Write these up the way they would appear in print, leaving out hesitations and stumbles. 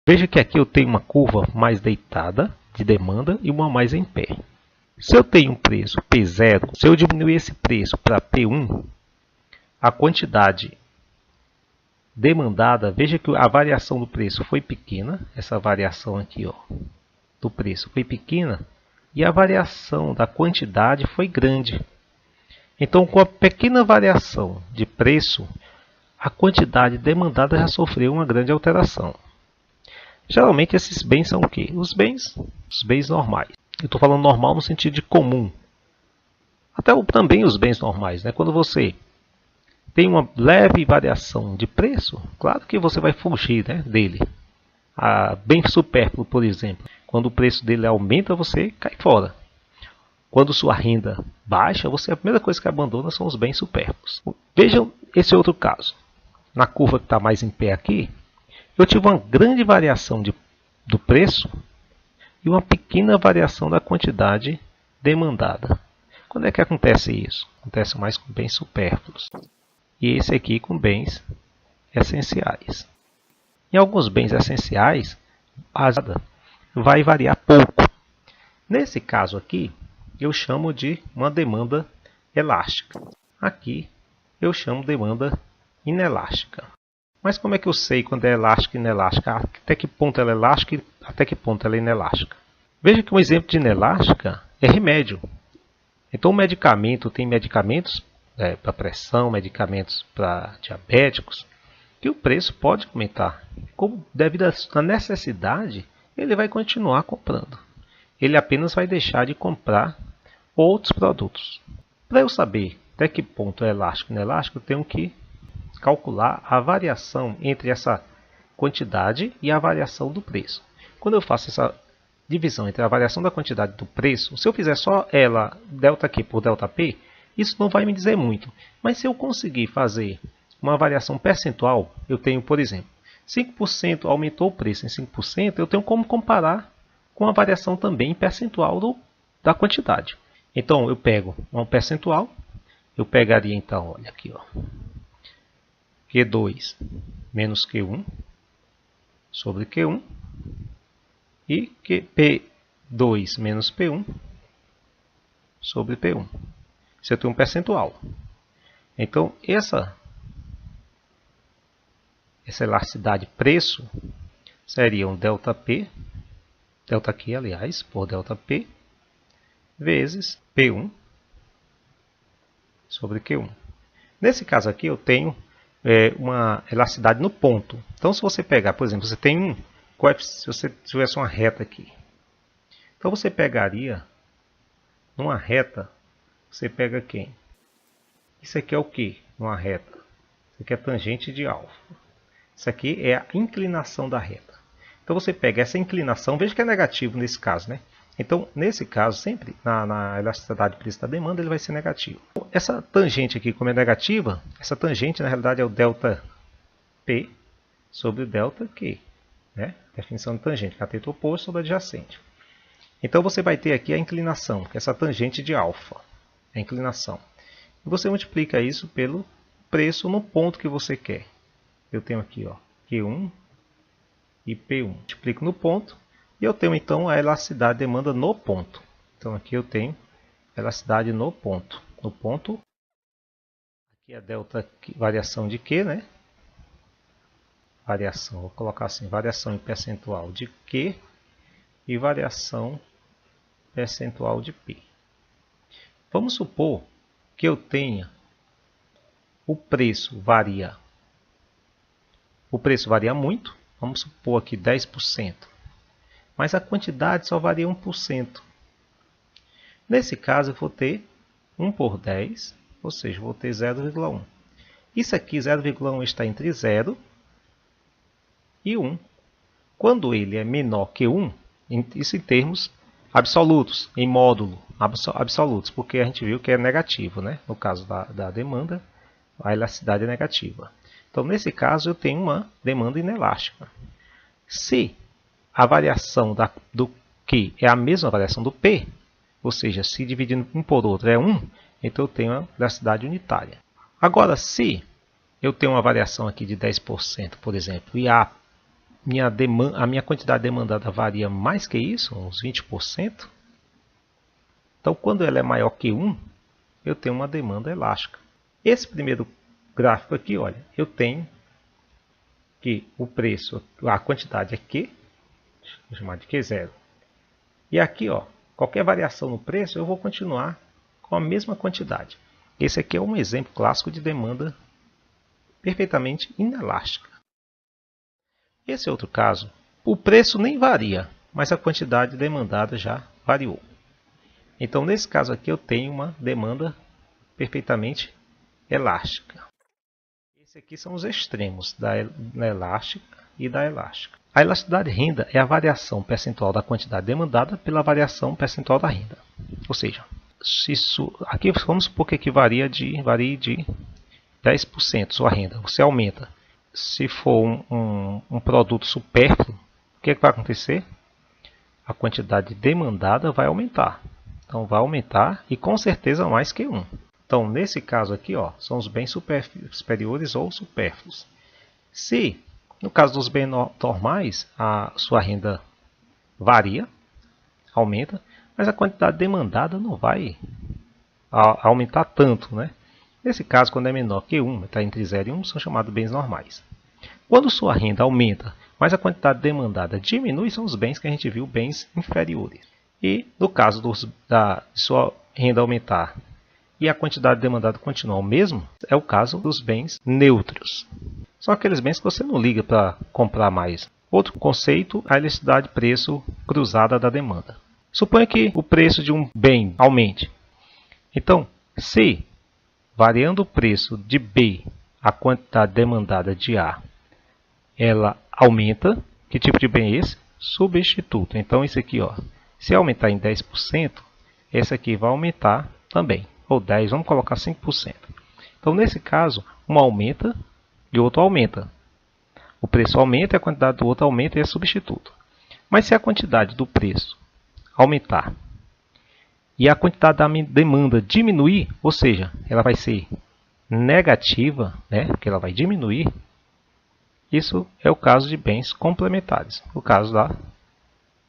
Veja que aqui eu tenho uma curva mais deitada de demanda e uma mais em pé. Se eu tenho um preço P0, se eu diminuir esse preço para P1, a quantidade demandada, veja que a variação do preço foi pequena, essa variação aqui ó, do preço foi pequena, e a variação da quantidade foi grande. Então, com a pequena variação de preço, a quantidade demandada já sofreu uma grande alteração. Geralmente esses bens são o quê? Os bens normais. Eu estou falando normal no sentido de comum. Até também os bens normais, né? Quando você tem uma leve variação de preço, claro que você vai fugir, né, dele. Bem supérfluo, por exemplo. Quando o preço dele aumenta, você cai fora. Quando sua renda baixa, a primeira coisa que abandona são os bens supérfluos. Vejam esse outro caso. Na curva que está mais em pé aqui, eu tive uma grande variação do preço e uma pequena variação da quantidade demandada. Quando é que acontece isso? Acontece mais com bens supérfluos. E esse aqui com bens essenciais. Em alguns bens essenciais, a vai variar pouco. Nesse caso aqui, eu chamo de uma demanda elástica. Aqui, eu chamo de demanda inelástica. Mas como é que eu sei quando é elástica e inelástica? Até que ponto ela é elástica e até que ponto ela é inelástica? Veja que um exemplo de inelástica é remédio. Então, o medicamento tem medicamentos para pressão, medicamentos para diabéticos, que o preço pode aumentar. Como devido à necessidade, ele vai continuar comprando. Ele apenas vai deixar de comprar outros produtos. Para eu saber até que ponto é elástico e inelástico, eu tenho que calcular a variação entre essa quantidade e a variação do preço. Quando eu faço essa divisão entre a variação da quantidade do preço, se eu fizer só ela, ΔQ por ΔP, isso não vai me dizer muito. Mas se eu conseguir fazer uma variação percentual, eu tenho, por exemplo, 5% aumentou o preço em 5%, eu tenho como comparar com a variação também percentual da quantidade. Então, eu pego um percentual, eu pegaria então, olha aqui, ó, Q2 menos Q1 sobre Q1 e P2 menos P1 sobre P1. Isso eu tenho um percentual. Então, essa elasticidade preço seria um ΔQ, aliás, por ΔP, vezes P1 sobre Q1. Nesse caso aqui, eu tenho uma elasticidade no ponto. Então, se você pegar, por exemplo, você tem se você tivesse uma reta aqui. Então, você pegaria, numa reta, você pega quem? Isso aqui é o que numa reta? Isso aqui é a tangente de alfa. Isso aqui é a inclinação da reta. Então, você pega essa inclinação, veja que é negativo nesse caso, né? Então, nesse caso, sempre na elasticidade preço da demanda, ele vai ser negativo. Essa tangente aqui, como é negativa, essa tangente, na realidade, é o ΔP sobre o ΔQ. Né? Definição de tangente, cateto oposto sobre adjacente. Então, você vai ter aqui a inclinação, que é essa tangente de alfa. A inclinação. E você multiplica isso pelo preço no ponto que você quer. Eu tenho aqui ó, Q1 e P1. Multiplico no ponto. E eu tenho então a elasticidade de demanda no ponto. Então aqui eu tenho elasticidade no ponto. No ponto, aqui é a delta variação de Q, né? Variação, vou colocar assim, variação em percentual de Q e variação percentual de P. Vamos supor que eu tenha o preço varia muito, vamos supor aqui 10%. Mas a quantidade só varia 1%. Nesse caso, eu vou ter 1 por 10, ou seja, vou ter 0,1. Isso aqui, 0,1 está entre 0 e 1. Quando ele é menor que 1, isso em termos absolutos, em módulo absolutos, porque a gente viu que é negativo, né? No caso da demanda, a elasticidade é negativa. Então, nesse caso, eu tenho uma demanda inelástica. Se a variação do Q é a mesma variação do P, ou seja, se dividindo um por outro é 1, então eu tenho a elasticidade unitária. Agora, se eu tenho uma variação aqui de 10%, por exemplo, e a a minha quantidade demandada varia mais que isso, uns 20%. Então, quando ela é maior que 1, eu tenho uma demanda elástica. Esse primeiro gráfico aqui, olha, eu tenho que o preço, a quantidade é Q, vou chamar de Q0. E aqui, ó, qualquer variação no preço, eu vou continuar com a mesma quantidade. Esse aqui é um exemplo clássico de demanda perfeitamente inelástica. Esse outro caso, o preço nem varia, mas a quantidade demandada já variou. Então, nesse caso aqui, eu tenho uma demanda perfeitamente elástica. Esses aqui são os extremos da elástica e da elástica. A elasticidade de renda é a variação percentual da quantidade demandada pela variação percentual da renda. Ou seja, aqui vamos supor que varie de 10% sua renda. Você aumenta. Se for um produto supérfluo, o que vai acontecer? A quantidade demandada vai aumentar. Então, vai aumentar e com certeza mais que 1. Então, nesse caso aqui, ó, são os bens superiores ou supérfluos. Se, no caso dos bens normais, a sua renda varia, aumenta, mas a quantidade demandada não vai aumentar tanto, né? Nesse caso, quando é menor que 1, está entre 0 e 1, são chamados bens normais. Quando sua renda aumenta, mas a quantidade demandada diminui, são os bens que a gente viu, bens inferiores. E no caso de sua renda aumentar e a quantidade demandada continuar o mesmo, é o caso dos bens neutros. São aqueles bens que você não liga para comprar mais. Outro conceito, a elasticidade preço cruzada da demanda. Suponha que o preço de um bem aumente. Então, se variando o preço de B, a quantidade demandada de A, ela aumenta, que tipo de bem é esse? Substituto. Então, isso aqui, ó, se aumentar em 10%, esse aqui vai aumentar também. Ou 10, vamos colocar 5%. Então, nesse caso, um aumenta e o outro aumenta. O preço aumenta e a quantidade do outro aumenta e é substituto. Mas se a quantidade do preço aumentar e a quantidade da demanda diminuir, ou seja, ela vai ser negativa, né, porque ela vai diminuir, isso é o caso de bens complementares. O caso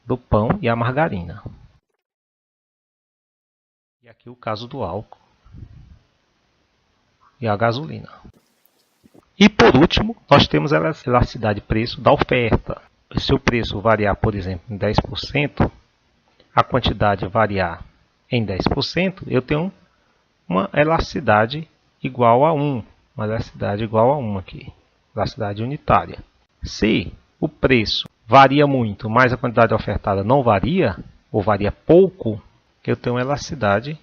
do pão e a margarina. E aqui o caso do álcool e a gasolina. E por último, nós temos a elasticidade de preço da oferta. Se o preço variar, por exemplo, em 10%, a quantidade variar em 10%, eu tenho uma elasticidade igual a 1. Uma elasticidade igual a 1 aqui. Elasticidade unitária. Se o preço varia muito, mas a quantidade ofertada não varia, ou varia pouco, eu tenho uma elasticidade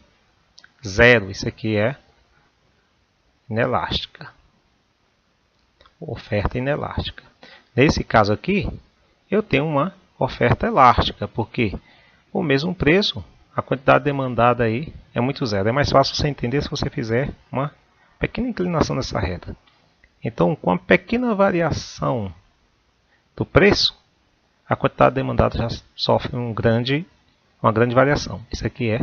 zero. Isso aqui é inelástica. Oferta inelástica. Nesse caso aqui, eu tenho uma oferta elástica, porque o mesmo preço, a quantidade demandada aí é muito zero. É mais fácil você entender se você fizer uma pequena inclinação nessa reta. Então, com a pequena variação do preço, a quantidade demandada já sofre uma grande variação. Isso aqui é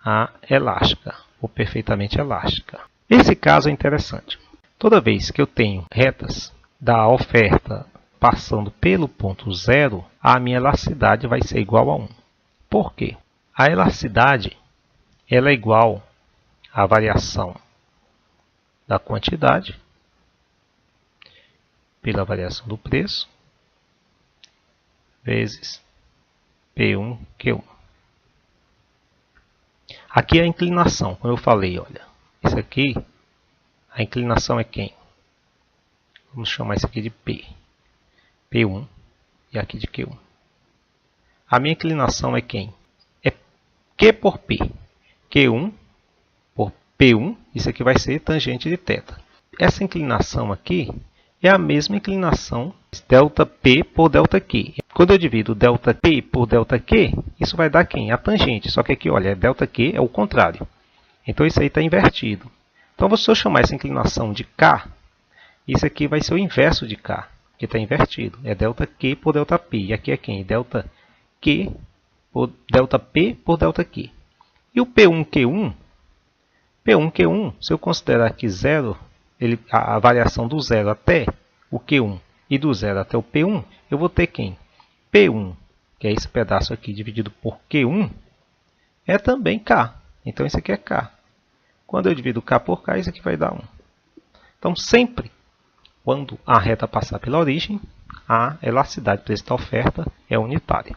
a elástica, ou perfeitamente elástica. Esse caso é interessante. Toda vez que eu tenho retas da oferta passando pelo ponto zero, a minha elasticidade vai ser igual a 1. Por quê? A elasticidade ela é igual à variação da quantidade pela variação do preço vezes P1, Q1. Aqui é a inclinação, como eu falei, olha. Isso aqui, a inclinação é quem? Vamos chamar isso aqui de P. P1 e aqui de Q1. A minha inclinação é quem? É Q por P. Q1 por P1, isso aqui vai ser tangente de θ. Essa inclinação aqui é a mesma inclinação ΔP por ΔQ. Quando eu divido ΔP por ΔQ, isso vai dar quem? A tangente. Só que aqui, olha, ΔQ é o contrário. Então, isso aí está invertido. Então, se eu chamar essa inclinação de K, isso aqui vai ser o inverso de K, que está invertido. É ΔQ por ΔP. E aqui é quem? ΔQ por ΔP por ΔQ. E o P1Q1? P1Q1, se eu considerar aqui zero, a variação do zero até o Q1 e do zero até o P1, eu vou ter quem? P1, que é esse pedaço aqui dividido por Q1, é também K. Então, isso aqui é K. Quando eu divido K por K, isso aqui vai dar 1. Então, sempre, quando a reta passar pela origem, a elasticidade para esta oferta é unitária.